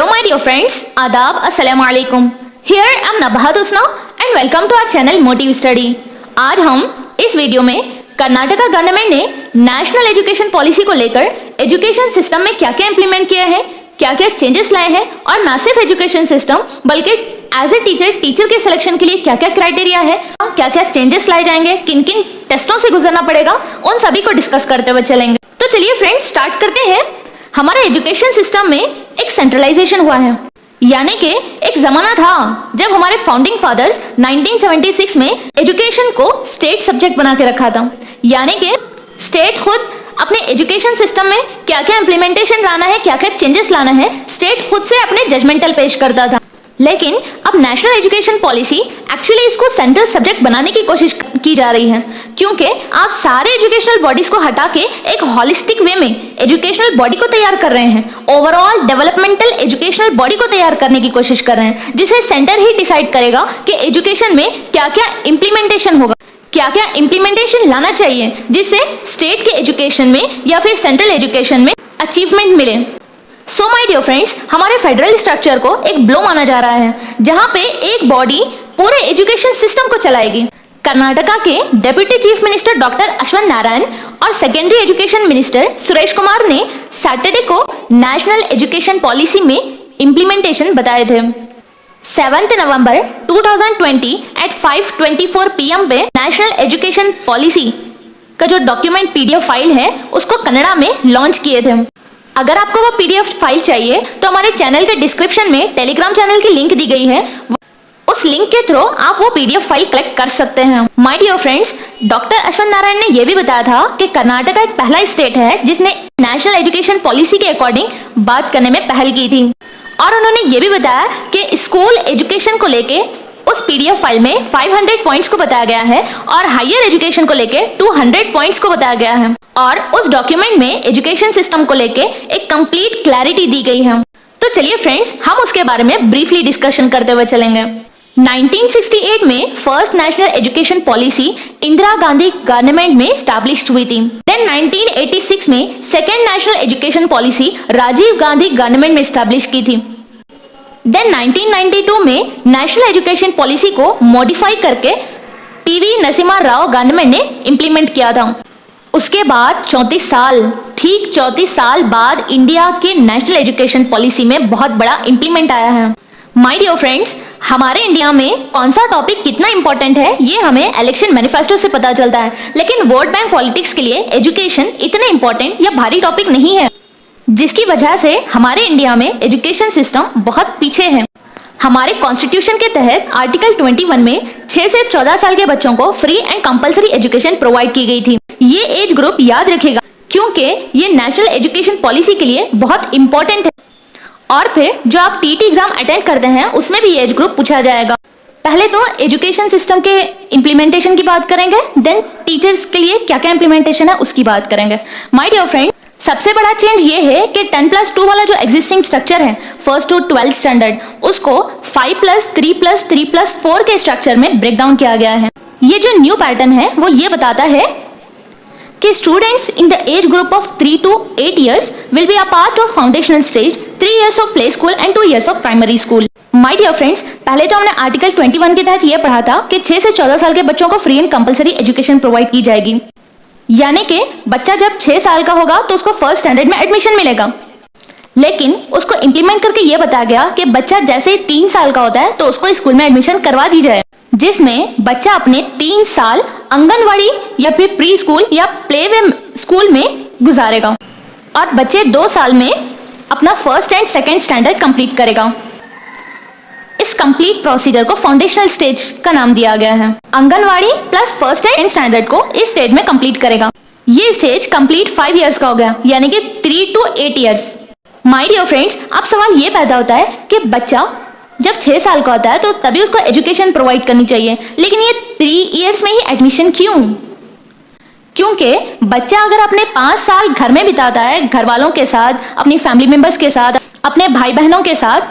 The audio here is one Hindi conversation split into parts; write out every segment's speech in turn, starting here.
Hello my dear friends, आदाब अस्सलाम वालेकुम। Here I am Nabhat Husna and welcome to our channel Motive Study। आज हम इस वीडियो में कर्नाटका गवर्नमेंट ने नेशनल एजुकेशन पॉलिसी को लेकर एजुकेशन सिस्टम में क्या क्या इंप्लीमेंट किया है, क्या क्या चेंजेस लाए हैं और ना सिर्फ एजुकेशन सिस्टम बल्कि एज ए टीचर के सिलेक्शन के लिए क्या क्या क्राइटेरिया है, क्या क्या चेंजेस लाए जाएंगे, किन किन टेस्टों से गुजरना पड़ेगा, उन सभी को डिस्कस करते हुए चलेंगे। तो चलिए फ्रेंड्स स्टार्ट करते हैं। हमारा एजुकेशन सिस्टम में एक सेंट्रलाइजेशन हुआ है, यानी कि एक जमाना था जब हमारे फाउंडिंग फादर्स 1976 में एजुकेशन को स्टेट सब्जेक्ट बना के रखा था, यानी कि स्टेट खुद अपने एजुकेशन सिस्टम में क्या क्या इंप्लीमेंटेशन लाना है, क्या क्या चेंजेस लाना है, स्टेट खुद से अपने जजमेंटल पेश करता था। लेकिन अब नेशनल एजुकेशन पॉलिसी एक्चुअली इसको सेंट्रल सब्जेक्ट बनाने की कोशिश की जा रही है, क्योंकि आप सारे एजुकेशनल बॉडीज को हटा के एक हॉलिस्टिक वे में एजुकेशनल बॉडी को तैयार कर रहे हैं, ओवरऑल डेवलपमेंटल एजुकेशनल बॉडी को तैयार करने की कोशिश कर रहे हैं, जिसे सेंटर ही डिसाइड करेगा कि एजुकेशन में क्या क्या इंप्लीमेंटेशन होगा, क्या क्या इंप्लीमेंटेशन लाना चाहिए जिससे स्टेट के एजुकेशन में या फिर सेंट्रल एजुकेशन में अचीवमेंट मिले। सो माय डियर फ्रेंड्स, हमारे फेडरल स्ट्रक्चर को एक ब्लो माना जा रहा है, जहां पे एक बॉडी पूरे एजुकेशन सिस्टम को चलाएगी। कर्नाटका के deputy chief minister doctor Ashwath Narayan और secondary education minister Suresh Kumar ने सैटरडे को नेशनल एजुकेशन पॉलिसी में इंप्लीमेंटेशन बताए थे। 7 नवंबर 2020 एट 5:24 PM पे नेशनल एजुकेशन पॉलिसी का जो डॉक्यूमेंट PDF फाइल है उसको कन्नड़ा में लॉन्च किए थे। अगर आपको वो PDF फाइल चाहिए तो हमारे चैनल के डिस्क्रिप्शन में टेलीग्राम चैनल की लिंक दी गई है, उस लिंक के थ्रू आप वो PDF फाइल कलेक्ट कर सकते हैं। My dear friends, doctor Ashwath Narayan ने यह भी बताया था कि कर्नाटका एक पहला स्टेट है जिसने नेशनल एजुकेशन पॉलिसी के अकॉर्डिंग बात करने में पहल की थी, और उन्होंने ये भी बताया कि स्कूल एजुकेशन को लेके उस PDF फाइल में 500 पॉइंट्स को बताया गया है और हायर एजुकेशन को लेके 200 पॉइंट्स को बताया गया है, और उस डॉक्यूमेंट में एजुकेशन सिस्टम को लेके एक कंप्लीट क्लैरिटी दी गई है। तो चलिए फ्रेंड्स हम उसके बारे में ब्रीफली डिस्कशन करते हुए चलेंगे। 1968 में first national education policy Indira Gandhi government में स्टैब्लिश हुई थी। देन 1986 में second national education policy Rajiv Gandhi government में स्टैब्लिश की थी। देन 1992 में नेशनल एजुकेशन पॉलिसी को मॉडिफाई करके PV नरसिम्हा राव गवर्नमेंट ने इंप्लीमेंट किया था। उसके बाद 34 साल बाद इंडिया के नेशनल एजुकेशन पॉलिसी में बहुत बड़ा इंप्लीमेंट आया है। माय डियर फ्रेंड्स, हमारे इंडिया में कौन सा टॉपिक कितना इंपॉर्टेंट है ये हमें इलेक्शन मैनिफेस्टो से पता चलता है, लेकिन वोट बैंक पॉलिटिक्स के लिए एजुकेशन इतने इंपॉर्टेंट या भारी टॉपिक नहीं है, जिसकी वजह से हमारे इंडिया में एजुकेशन सिस्टम बहुत पीछे है। हमारे कॉन्स्टिट्यूशन के तहत आर्टिकल 21 में 6 से 14 साल के बच्चों को free and compulsory education provide की गई थी। ये एज ग्रुप याद रखेगा क्योंकि ये नेशनल एजुकेशन पॉलिसी के लिए बहुत इंपॉर्टेंट है। और फिर जो आप TT एग्जाम अटेंड करते हैं उसमें भी एज ग्रुप पूछा जाएगा। पहले तो एजुकेशन सिस्टम के इंप्लीमेंटेशन की बात करेंगे, देन टीचर्स के लिए क्या क्या इंप्लीमेंटेशन है उसकी बात करेंगे। माय डियर फ्रेंड, सबसे बड़ा चेंज ये है कि 10+2 वाला जो एग्जिस्टिंग स्ट्रक्चर है फर्स्ट टू 12th स्टैंडर्ड, उसको 5+3+3+4 के स्ट्रक्चर में ब्रेक डाउन किया गया है। ये जो न्यू पैटर्न है वो ये बताता है कि students in the age group of 3 to 8 years will be a part of foundational stage, 3 years of play school and 2 years of primary school। My dear friends, पहले तो हमने आर्टिकल 21 के तहत ये पढ़ा था कि 6 से 14 साल के बच्चों को free and compulsory education provide की जाएगी, यानी कि बच्चा जब 6 साल का होगा तो उसको फर्स्ट स्टैंडर्ड में एडमिशन मिलेगा। लेकिन उसको इंप्लीमेंट करके ये बताया गया कि बच्चा जैसे 3 साल का होता है तो उसको स्कूल में एडमिशन करवा दी जाए, जिसमें बच्चा अपने 3 साल आंगनवाड़ी या फिर प्री स्कूल या प्ले वे स्कूल में गुजारेगा, और बच्चे 2 साल में अपना first and second standard complete करेगा। इस कंप्लीट प्रोसीजर को फाउंडेशनल स्टेज का नाम दिया गया है। Anganwadi plus first and standard को इस स्टेज में कंप्लीट करेगा। ये स्टेज कंप्लीट 5 इयर्स का हो गया, यानी कि 3 to 8 years। My dear friends, अब सवाल ये पैदा होता है कि बच्चा जब 6 साल का होता है तो तभी उसको एजुकेशन प्रोवाइड करनी चाहिए, लेकिन ये 3 इयर्स में ही एडमिशन क्यों? क्योंकि बच्चा अगर अपने 5 साल घर में बिताता है, घर वालों के साथ, अपनी फैमिली मेंबर्स के साथ, अपने भाई बहनों के साथ,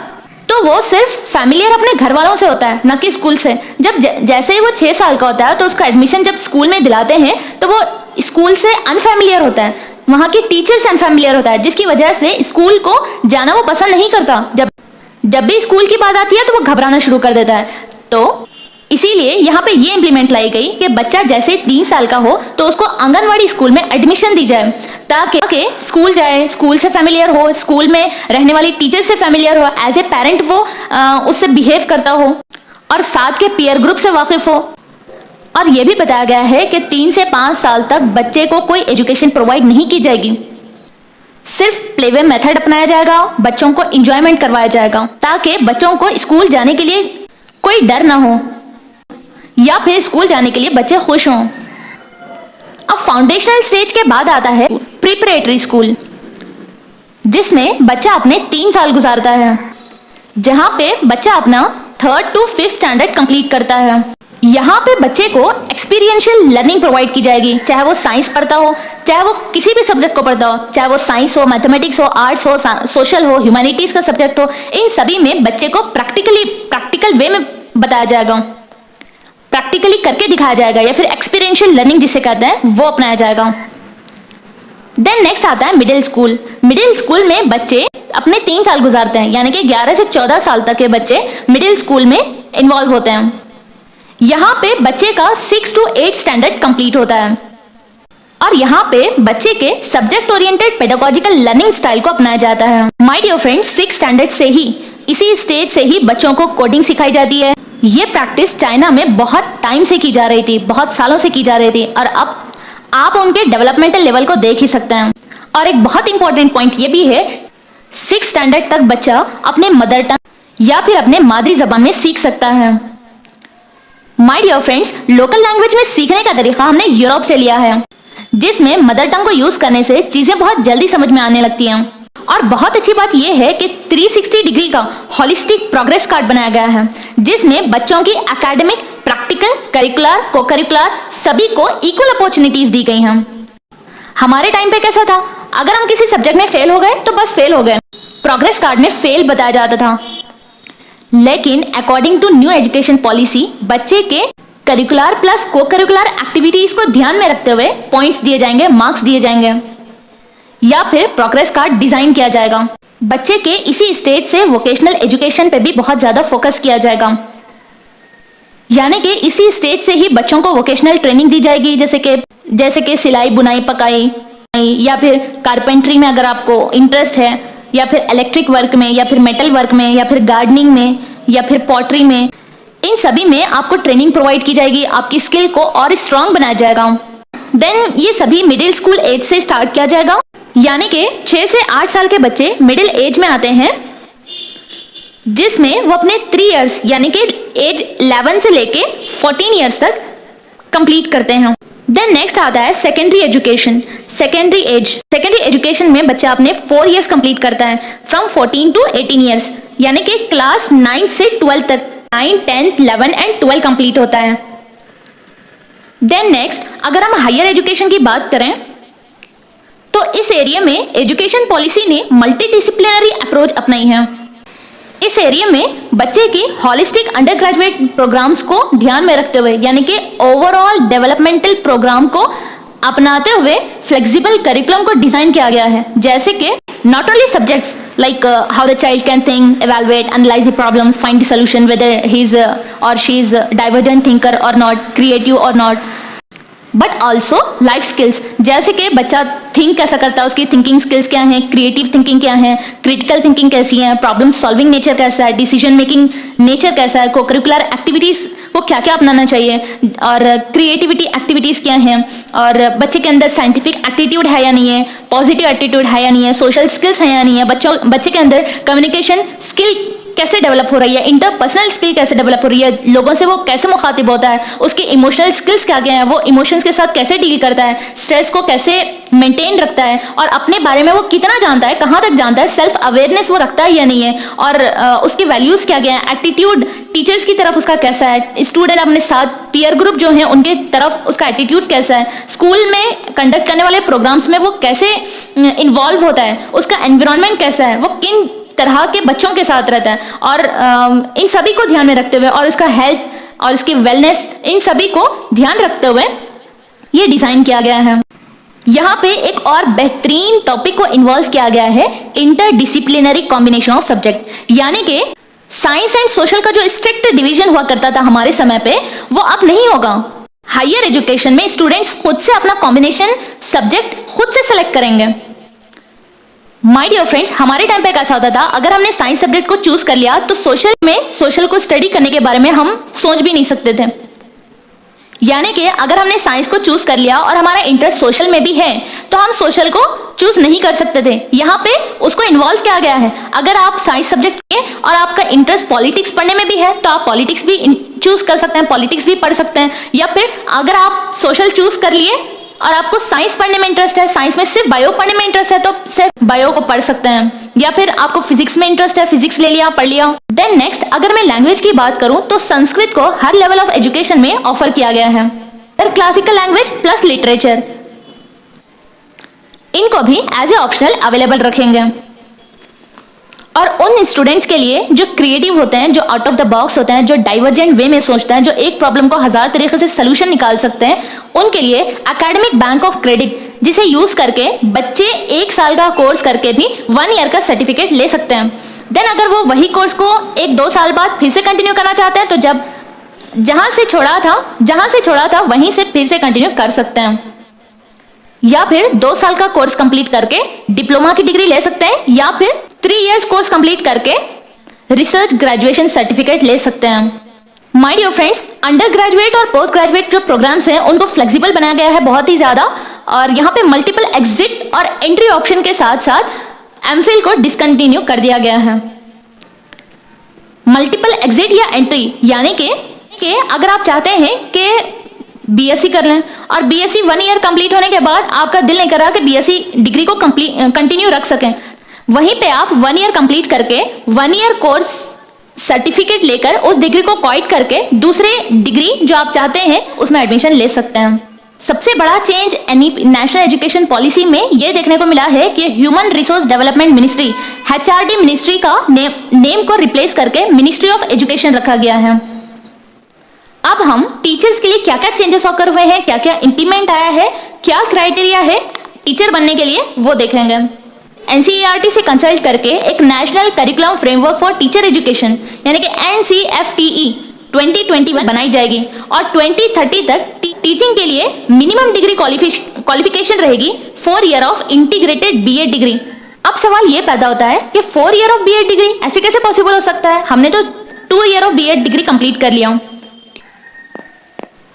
तो वो सिर्फ फैमिलियर अपने घर वालों से होता है, न कि स्कूल से। जब जैसे ही वो 6 साल का होता है तो उसका एडमिशन जब स्कूल में दिलाते हैं तो वो स्कूल से अनफैमिलियर होता है, वहां की टीचर से अनफैमिलियर होता है, जिसकी वजह से स्कूल को जाना वो पसंद नहीं करता। जब भी स्कूल की बात आती है तो वो घबराना शुरू कर देता है। तो इसीलिए यहाँ पे ये इंप्लीमेंट लाई गई कि बच्चा जैसे 3 साल का हो तो उसको आंगनवाड़ी स्कूल में एडमिशन दी जाए, ताकि स्कूल जाए, स्कूल से फेमिलियर हो, स्कूल में रहने वाली टीचर से फेमिलियर हो, एज ए पेरेंट वो उससे बिहेव करता हो और साथ के पीयर ग्रुप से वाकिफ हो। और यह भी बताया गया है कि 3 से 5 साल तक बच्चे को कोई एजुकेशन प्रोवाइड नहीं की जाएगी, सिर्फ प्लेवे मेथड अपनाया जाएगा, बच्चों को एंजॉयमेंट करवाया जाएगा, ताकि बच्चों को स्कूल जाने के लिए कोई डर ना हो या फिर स्कूल जाने के लिए बच्चे खुश हों। अब फाउंडेशनल स्टेज के बाद आता है प्रिपरेटरी स्कूल, जिसमें बच्चा अपने 3 साल गुजारता है, जहां पे बच्चा अपना 3rd to 5th standard complete करता है। यहाँ पे बच्चे को एक्सपीरियंशियल लर्निंग प्रोवाइड की जाएगी, चाहे वो साइंस पढ़ता हो, चाहे वो किसी भी सब्जेक्ट को पढ़ता हो, चाहे वो साइंस हो, मैथमेटिक्स हो, आर्ट्स हो, सोशल हो, ह्यूमैनिटीज का सब्जेक्ट हो, इन सभी में बच्चे को प्रैक्टिकल वे में बताया जाएगा, प्रैक्टिकली करके दिखाया जाएगा, या फिर एक्सपीरियंशियल लर्निंग जिसे कहते हैं वो अपनाया जाएगा। देन नेक्स्ट आता है मिडिल स्कूल। मिडिल स्कूल में बच्चे अपने 3 साल गुजारते हैं, यानी कि 11 से 14 साल तक के बच्चे मिडिल स्कूल में इन्वॉल्व होते हैं। यहाँ पे बच्चे का 6 to 8 स्टैंडर्ड कंप्लीट होता है और यहाँ पे बच्चे के subject oriented pedagogical learning style को अपनाया जाता है। माय डियर फ्रेंड्स, 6 स्टैंडर्ड से ही, इसी स्टेज से ही बच्चों को कोडिंग सिखाई जाती है। ये प्रैक्टिस चाइना में बहुत टाइम से की जा रही थी, बहुत सालों से की जा रही थी, और अब आप उनके डेवलपमेंटल लेवल को देख ही सकते हैं। और एक बहुत इंपॉर्टेंट पॉइंट ये भी है, 6 स्टैंडर्ड तक बच्चा अपने मदर टंग या फिर अपने मादरी जबान में सीख सकता है। My dear friends, local language में सीखने का तरीका हमने यूरोप से लिया है, जिसमें मदर टंग को यूज करने से चीजें बहुत जल्दी समझ में आने लगती हैं। और बहुत अच्छी बात यह है कि 360 डिग्री का होलिस्टिक प्रोग्रेस कार्ड बनाया गया है, जिसमें बच्चों की एकेडमिक, प्रैक्टिकल, करिकुलर, को करिकुलर सभी को इक्वल अपॉर्चुनिटीज दी गई हैं। हमारे टाइम पे कैसा था, अगर हम किसी सब्जेक्ट में फेल हो गए तो बस फेल हो गए, प्रोग्रेस कार्ड में फेल बताया जाता था। लेकिन according to new education policy, बच्चे के curricular plus co curricular activities को ध्यान में रखते हुए पॉइंट्स दिए जाएंगे, मार्क्स दिए जाएंगे, या फिर प्रोग्रेस कार्ड डिजाइन किया जाएगा। बच्चे के इसी स्टेज से वोकेशनल एजुकेशन पे भी बहुत ज्यादा फोकस किया जाएगा, यानी कि इसी स्टेज से ही बच्चों को वोकेशनल ट्रेनिंग दी जाएगी, जैसे कि सिलाई, बुनाई, पकाई, या फिर कारपेंट्री में अगर आपको इंटरेस्ट है, या फिर इलेक्ट्रिक वर्क में, या फिर मेटल वर्क में, या फिर गार्डनिंग में, या फिर पॉटरी में, इन सभी में आपको ट्रेनिंग प्रोवाइड की जाएगी, आपकी स्किल को और स्ट्रांग बनाया जाएगा। देन ये सभी मिडिल स्कूल एज से स्टार्ट किया जाएगा, यानी कि 6 से 8 साल के बच्चे मिडिल एज में आते हैं, जिसमें वो अपने 3 इयर्स यानी कि एज 11 से लेके 14 इयर्स तक कंप्लीट करते हैं। देन नेक्स्ट आता है secondary education, secondary age. Secondary education में बच्चा अपने 4 इयर्स कंप्लीट करता है, फ्रॉम 14 to 18 इयर्स, यानी कि क्लास 9 से 12 तक, 9, 10, 11 एंड 12 कंप्लीट होता है। देन नेक्स्ट, अगर हम हायर एजुकेशन की बात करें तो इस एरिया में एजुकेशन पॉलिसी ने मल्टी डिसिप्लिनरी अप्रोच अपनाई है। इस एरिया में बच्चे की हॉलिस्टिक अंडर ग्रेजुएट प्रोग्राम्स को ध्यान में रखते हुए, यानी कि ओवरऑल डेवलपमेंटल प्रोग्राम को अपनाते हुए फ्लेक्सिबल करिकुलम को डिजाइन किया गया है, जैसे कि not only subjects like how the child can think, evaluate, analyze the problems, find the solution, whether he's or she's a divergent thinker or not, creative or not, but also life skills, जैसे कि बच्चा थिंक कैसा करता है, उसकी थिंकिंग स्किल्स क्या हैं, क्रिएटिव थिंकिंग क्या है, क्रिटिकल थिंकिंग कैसी है, प्रॉब्लम सॉल्विंग नेचर कैसा है, डिसीजन मेकिंग नेचर कैसा है, को करिकुलर एक्टिविटीज को क्या क्या अपनाना चाहिए, और क्रिएटिविटी एक्टिविटीज क्या हैं, और बच्चे के अंदर साइंटिफिक एटीट्यूड है या नहीं है, पॉजिटिव एटीट्यूड है या नहीं है, सोशल स्किल्स है या नहीं है, बच्चे के अंदर कम्युनिकेशन स्किल कैसे डेवलप हो रही है, इंटरपर्सनल स्किल कैसे डेवलप हो रही है, लोगों से वो कैसे मुखातिब होता है, उसकी इमोशनल स्किल्स क्या क्या है, वो इमोशंस के साथ कैसे डील करता है, स्ट्रेस को कैसे मेंटेन रखता है, और अपने बारे में वो कितना जानता है, कहां तक जानता है, सेल्फ अवेयरनेस वो रखता है या नहीं है, और उसकी वैल्यूज क्या क्या है, एटीट्यूड टीचर्स की तरफ उसका कैसा है, स्टूडेंट अपने साथ पीयर ग्रुप जो है उनके तरफ उसका एटीट्यूड कैसा है, स्कूल में कंडक्ट करने वाले प्रोग्राम्स में वो कैसे इन्वॉल्व होता है, उसका एनवायरनमेंट कैसा है, वो किन तरह के बच्चों के साथ रहता है, और इन सभी को ध्यान में रखते हुए, और उसका हेल्थ और उसकी वेलनेस, इन सभी को ध्यान रखते हुए ये डिजाइन किया गया है। यहाँ पे एक और बेहतरीन टॉपिक को इन्वॉल्व किया गया है, इंटरडिसिप्लिनरी कॉम्बिनेशन ऑफ सब्जेक्ट। यानी कि साइंस एंड सोशल का जो स्ट्रिक्ट डिवीजन हुआ करता था हमारे समय पे, वो अब नहीं होगा। हायर एजुकेशन में स्टूडेंट्स खुद से अपना कॉम्बिनेशन सब्जेक्ट खुद से सेलेक्ट करेंगे। माय डियर फ्रेंड्स, हमारे टाइम पे कैसा होता था, अगर हमने साइंस सब्जेक्ट को चूज कर लिया तो सोशल को स्टडी करने के बारे में हम सोच भी नहीं सकते थे। यानी कि अगर हमने साइंस को चूज कर लिया और हमारा इंटरेस्ट सोशल में भी है तो हम सोशल को चूज नहीं कर सकते थे। यहाँ पे उसको इन्वॉल्व किया गया है। अगर आप साइंस सब्जेक्ट के और आपका इंटरेस्ट पॉलिटिक्स पढ़ने में भी है तो आप पॉलिटिक्स भी चूज कर सकते हैं, पॉलिटिक्स भी पढ़ सकते हैं। या फिर अगर आप सोशल चूज कर लिए और आपको साइंस पढ़ने में इंटरेस्ट है, साइंस में सिर्फ बायो पढ़ने में इंटरेस्ट है तो सिर्फ बायो को पढ़ सकते हैं। या फिर आपको फिजिक्स में इंटरेस्ट है, फिजिक्स ले लिया, पढ़ लिया। देन नेक्स्ट, अगर मैं लैंग्वेज की बात करूं तो संस्कृत को हर लेवल ऑफ एजुकेशन में ऑफर किया गया है। क्लासिकल लैंग्वेज प्लस लिटरेचर, इनको भी एज ए ऑप्शनल अवेलेबल रखेंगे। और उन स्टूडेंट्स के लिए जो क्रिएटिव होते हैं, जो आउट ऑफ द बॉक्स होते हैं, जो डाइवर्जेंट वे में सोचते हैं, जो एक प्रॉब्लम को हजार तरीके से सोल्यूशन निकाल सकते हैं, उनके लिए एकेडमिक बैंक ऑफ क्रेडिट, जिसे यूज करके बच्चे 1 साल का कोर्स करके भी 1 ईयर का सर्टिफिकेट ले सकते हैं। देन अगर वो वही कोर्स को 1-2 साल बाद फिर से कंटिन्यू करना चाहते हैं तो जहां से छोड़ा था वहीं से फिर से कंटिन्यू कर सकते हैं। या फिर 2 साल का कोर्स कंप्लीट करके डिप्लोमा की डिग्री ले सकते हैं, या फिर 3 इयर्स कोर्स कंप्लीट करके रिसर्च ग्रेजुएशन सर्टिफिकेट ले सकते हैं। My dear friends, undergraduate और पोस्ट ग्रेजुएट जो प्रोग्राम्स हैं उनको फ्लेक्सिबल बनाया गया है बहुत ही ज्यादा। और यहाँ पे मल्टीपल एग्जिट और एंट्री ऑप्शन के साथ साथ एमफिल को डिसकंटिन्यू कर दिया गया है। मल्टीपल एग्जिट या एंट्री यानी कि अगर आप चाहते हैं कि बीएससी कर लें और बीएससी 1 ईयर कंप्लीट होने के बाद आपका दिल नहीं कर रहा कि बीएससी डिग्री को कंटिन्यू रख सकें, वहीं पे आप 1 ईयर कंप्लीट करके 1 ईयर कोर्स सर्टिफिकेट लेकर उस डिग्री को क्वाइट करके दूसरे डिग्री जो आप चाहते हैं उसमें एडमिशन ले सकते हैं। सबसे बड़ा चेंज नेशनल एजुकेशन पॉलिसी में यह देखने को मिला है कि human resource development ministry HRD ministry का नेम को रिप्लेस करके मिनिस्ट्री ऑफ एजुकेशन रखा गया है। अब हम टीचर्स के लिए क्या क्या चेंजेस ऑकर हुए हैं, क्या क्या इंप्लीमेंट आया है, क्या क्राइटेरिया है टीचर बनने के लिए, वो देखेंगे। NCERT से कंसल्ट करके एक national curriculum framework for teacher education यानी कि NCFTE 2021 बनाई जाएगी और 2030 तक टीचिंग के लिए मिनिमम डिग्री क्वालिफिकेशन रहेगी 4 year of integrated BEd degree. अब सवाल ये पैदा होता है कि 4 ईयर ऑफ BEd डिग्री ऐसे कैसे पॉसिबल हो सकता है, हमने तो 2 year of BEd degree complete कर लिया।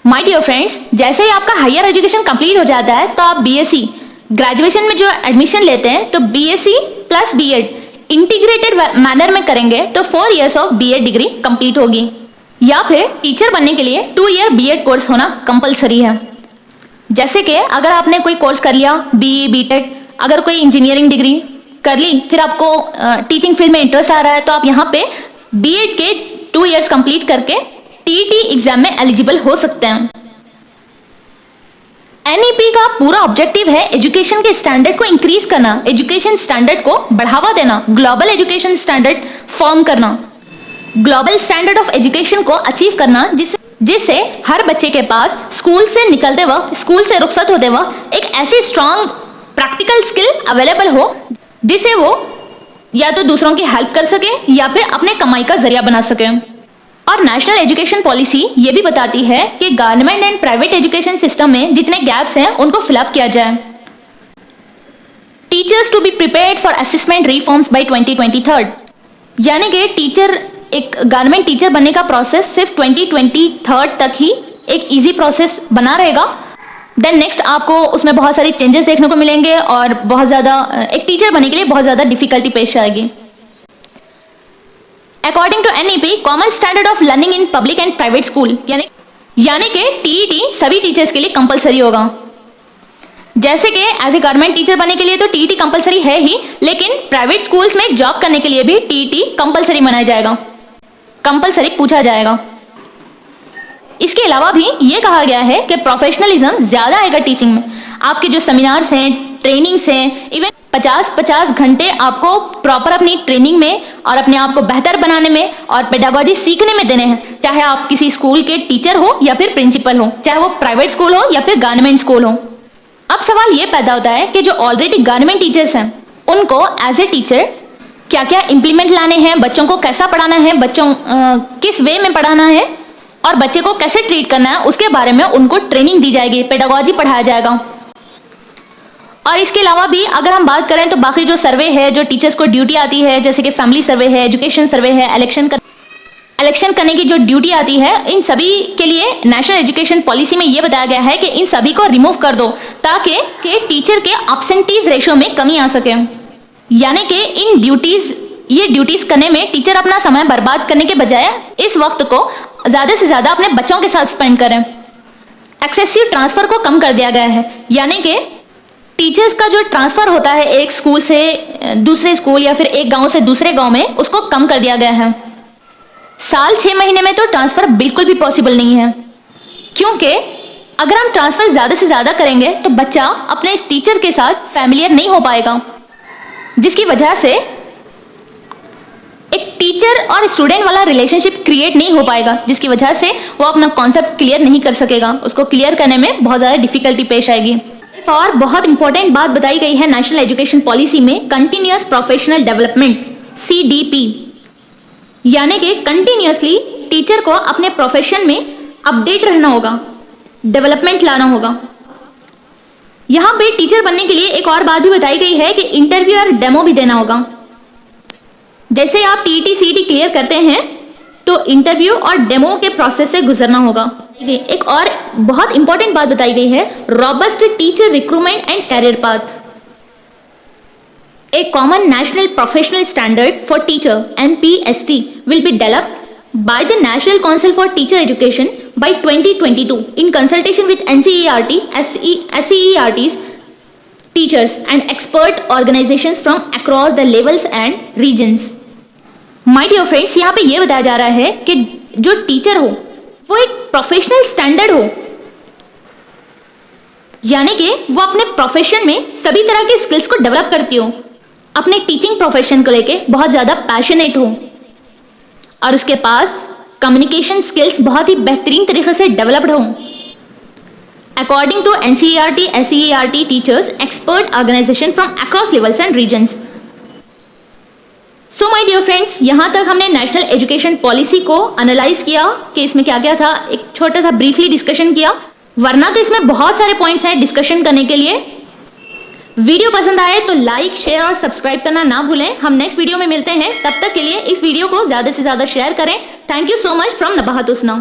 माय डियर फ्रेंड्स, जैसे ही आपका हायर एजुकेशन कंप्लीट हो जाता है तो आप BSc ग्रेजुएशन में जो एडमिशन लेते हैं तो BSc plus BEd integrated manner में करेंगे तो 4 years of BEd degree complete होगी। या फिर टीचर बनने के लिए 2 ईयर BEd कोर्स होना कंपलसरी है। जैसे कि अगर आपने कोई कोर्स कर लिया BE BTech, अगर कोई इंजीनियरिंग डिग्री कर ली, फिर आपको टीचिंग फील्ड में इंटरेस्ट आ रहा है तो आप यहाँ पे BEd के 2 इयर्स कंप्लीट करके TET एग्जाम में एलिजिबल हो सकते हैं। NEP का पूरा ऑब्जेक्टिव है एजुकेशन के स्टैंडर्ड को इंक्रीज करना, एजुकेशन स्टैंडर्ड को बढ़ावा देना, ग्लोबल एजुकेशन स्टैंडर्ड फॉर्म करना, ग्लोबल स्टैंडर्ड ऑफ एजुकेशन को अचीव करना, जिससे हर बच्चे के पास स्कूल से निकलते वक्त, स्कूल से रुखसत होते वक्त एक ऐसी स्ट्रांग प्रैक्टिकल स्किल अवेलेबल हो जिसे वो या तो दूसरों की हेल्प कर सके या फिर अपने कमाई का जरिया बना सके। और नेशनल एजुकेशन पॉलिसी ये भी बताती है कि government and private education system में जितने गैप्स हैं उनको फिलअप किया जाए। Teachers to be prepared for assessment reforms by 2023, यानी कि एक गवर्नमेंट टीचर बनने का प्रोसेस सिर्फ 2023 तक ही एक इजी प्रोसेस बना रहेगा। देन नेक्स्ट आपको उसमें बहुत सारे चेंजेस देखने को मिलेंगे और बहुत ज्यादा एक टीचर बनने के लिए बहुत ज्यादा डिफिकल्टी पेश आएगी। According to NEP, common standard of learning in public and private school यानी कि TET सभी टीचर्स के लिए कंपलसरी होगा। जैसे कि एज ए गवर्नमेंट टीचर बनने के लिए तो TET कंपलसरी है ही, लेकिन प्राइवेट स्कूल्स में जॉब करने के लिए भी TET कंपलसरी मनाया जाएगा, कंपलसरी पूछा जाएगा। इसके अलावा भी ये कहा गया है कि प्रोफेशनलिज्म ज्यादा आएगा टीचिंग में। आपके जो सेमिनार्स हैं, ट्रेनिंग्स हैं, इवन 50-50 घंटे आपको प्रॉपर अपनी ट्रेनिंग में और अपने आप को बेहतर बनाने में और पेडागोजी सीखने में देने हैं, चाहे आप किसी स्कूल के टीचर हो या फिर प्रिंसिपल हो, चाहे वो प्राइवेट स्कूल हो या फिर गवर्नमेंट स्कूल हो। अब सवाल ये पैदा होता है कि जो ऑलरेडी गवर्नमेंट टीचर्स हैं उनको एज ए टीचर क्या क्या इंप्लीमेंट लाने हैं, बच्चों को कैसा पढ़ाना है, बच्चों किस वे में पढ़ाना है और बच्चे को कैसे ट्रीट करना है, उसके बारे में उनको ट्रेनिंग दी जाएगी, पेडागोजी पढ़ाया जाएगा। और इसके अलावा भी अगर हम बात करें तो बाकी जो सर्वे है, जो टीचर्स को ड्यूटी आती है, जैसे कि फैमिली सर्वे है, एजुकेशन सर्वे है, इलेक्शन करने की जो ड्यूटी आती है, इन सभी के लिए नेशनल एजुकेशन पॉलिसी में यह बताया गया है कि इन सभी को रिमूव कर दो ताकि टीचर के एब्सेंटीज रेशियो में कमी आ सके। यानी कि ये ड्यूटीज करने में टीचर अपना समय बर्बाद करने के बजाय इस वक्त को ज्यादा से ज्यादा अपने बच्चों के साथ स्पेंड करें। एक्सेसिव ट्रांसफर को कम कर दिया गया है, यानी कि टीचर्स का जो ट्रांसफर होता है एक स्कूल से दूसरे स्कूल या फिर एक गांव से दूसरे गांव में, उसको कम कर दिया गया है। साल 6 महीने में तो ट्रांसफर बिल्कुल भी पॉसिबल नहीं है, क्योंकि अगर हम ट्रांसफर ज्यादा से ज्यादा करेंगे तो बच्चा अपने इस टीचर के साथ फैमिलियर नहीं हो पाएगा, जिसकी वजह से एक टीचर और स्टूडेंट वाला रिलेशनशिप क्रिएट नहीं हो पाएगा, जिसकी वजह से वो अपना कॉन्सेप्ट क्लियर नहीं कर सकेगा, उसको क्लियर करने में बहुत ज्यादा डिफिकल्टी पेश आएगी। और बहुत इंपॉर्टेंट बात बताई गई है नेशनल एजुकेशन पॉलिसी में, कंटिन्यूअस प्रोफेशनल डेवलपमेंट CDP, यानी कि कंटिन्यूअसली टीचर को अपने प्रोफेशन में अपडेट रहना होगा, डेवलपमेंट लाना होगा। यहां पे टीचर बनने के लिए एक और बात भी बताई गई है कि इंटरव्यू और डेमो भी देना होगा। जैसे आप TET CET क्लियर करते हैं तो इंटरव्यू और डेमो के प्रोसेस से गुजरना होगा। एक और बहुत इंपॉर्टेंट बात बताई गई है, robust teacher recruitment and career path. A common national professional standard for teacher (NPST) will be developed by the National Council for Teacher Education by 2022 in consultation with NCERT, SCERT's teachers and expert organizations from across the levels and regions. My dear friends, यहाँ पे ये बताया जा रहा है कि जो टीचर हो वो एक प्रोफेशनल स्टैंडर्ड हो, यानी कि वो अपने प्रोफेशन में सभी तरह के स्किल्स को डेवलप करती हो, अपने टीचिंग प्रोफेशन को लेके बहुत ज्यादा पैशनेट हो और उसके पास कम्युनिकेशन स्किल्स बहुत ही बेहतरीन तरीके से डेवलप्ड हो। According to NCERT, SCERT teachers expert organisation from across levels and regions. So my dear friends, यहां तक हमने नेशनल एजुकेशन पॉलिसी को एनालाइज किया कि इसमें क्या क्या था, एक छोटा सा ब्रीफली डिस्कशन किया, वरना तो इसमें बहुत सारे पॉइंट्स हैं डिस्कशन करने के लिए। वीडियो पसंद आए तो लाइक, शेयर और सब्सक्राइब करना ना भूलें। हम नेक्स्ट वीडियो में मिलते हैं, तब तक के लिए इस वीडियो को ज्यादा से ज्यादा शेयर करें। Thank you so much from Nabahat Husna.